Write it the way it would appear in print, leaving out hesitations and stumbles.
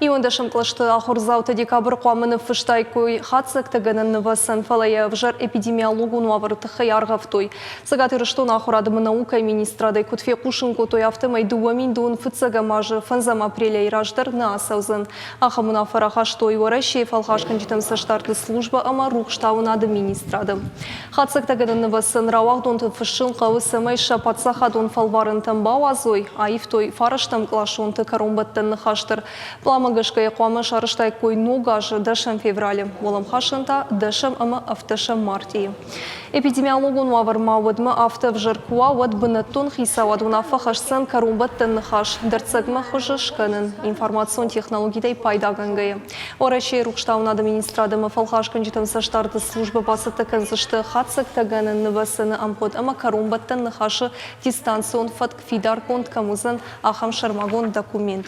Иондашым клашты ахурзауты декабр қуамыны фыштайкой хатсак тігінін нывасын фалая вжар эпидемиологу нуавырты хыярғавтой. Сагатырыштон ахурадымы наука министрадай кутфе кушынко той автомай дуамин дуын фыцага мажы фанзам апреля ираждар на асаузын. Ахамына фарахаштой варащей фалхашкан житам саштарды служба ама рухштауын администрады. Хатсак тігінін нывасын рауахдон фышын қавы самай шапатсахадон фалварын тамбау азой, аифтой фараштам клашон ты карумбаттан нахаштыр. Пламагашка қуамы шарыштай кой ногажы дашам феврале. Олам хашынта дашам ама авташам мартии. Эпидемиологун ваварма вадмы автов жаркуа вад бынаттон хисавад унафа хашсан карумбаттан нахаш. Дарцагма хожашканын информацион технологидай пайдагангая. Орашей рухштауын администрадымы фалхашкан житам саштарды служба басыты канзышты хатсак таганын нывасыны амход ама карумбаттан нахашы дистанцион фатк фидар конт камузан ахам шармагон документ.